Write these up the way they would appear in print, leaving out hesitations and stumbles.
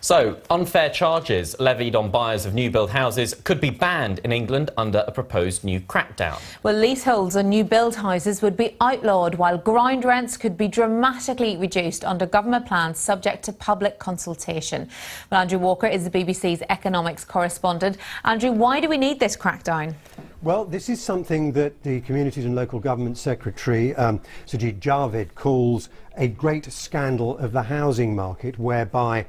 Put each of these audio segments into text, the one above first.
So, unfair charges levied on buyers of new build houses could be banned in England under a proposed new crackdown. Well, leaseholds on new build houses would be outlawed, while ground rents could be dramatically reduced under government plans subject to public consultation. Well, Andrew Walker is the BBC's economics correspondent. Andrew, why do we need this crackdown? Well, this is something that the Communities and Local Government Secretary, Sajid Javid, calls a great scandal of the housing market, whereby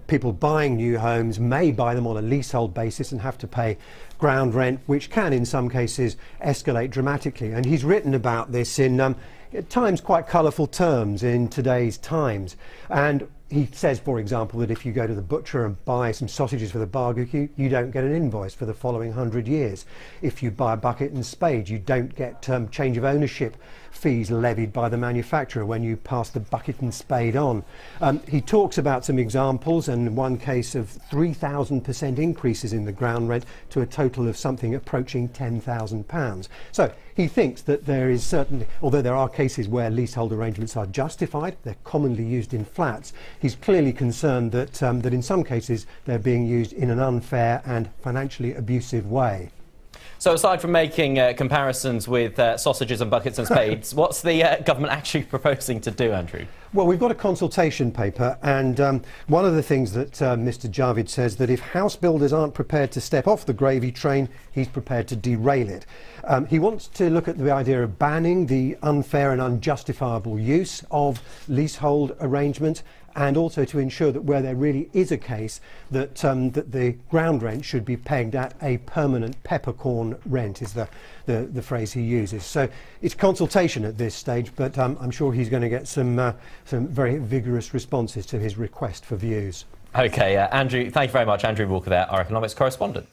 people buying new homes may buy them on a leasehold basis and have to pay ground rent, which can, in some cases, escalate dramatically. And he's written about this in, at times, quite colourful terms in today's Times. And he says, for example, that if you go to the butcher and buy some sausages for the barbecue, you don't get an invoice for the following 100 years. If you buy a bucket and spade, you don't get change of ownership fees levied by the manufacturer when you pass the bucket and spade on. He talks about some examples, and in one case of 3,000% increases in the ground rent to a total of something approaching £10,000. So he thinks that there is certainly, although there are cases where leasehold arrangements are justified, they're commonly used in flats, he's clearly concerned that, that in some cases they're being used in an unfair and financially abusive way. So aside from making comparisons with sausages and buckets and spades, what's the government actually proposing to do, Andrew? Well, we've got a consultation paper, and one of the things that Mr Javid says, that if house builders aren't prepared to step off the gravy train, he's prepared to derail it. He wants to look at the idea of banning the unfair and unjustifiable use of leasehold arrangements, and also to ensure that where there really is a case that, that the ground rent should be pegged at a permanent peppercorn rent, is the phrase he uses. So it's consultation at this stage, but I'm sure he's going to get some very vigorous responses to his request for views. OK, Andrew, thank you very much. Andrew Walker there, our economics correspondent.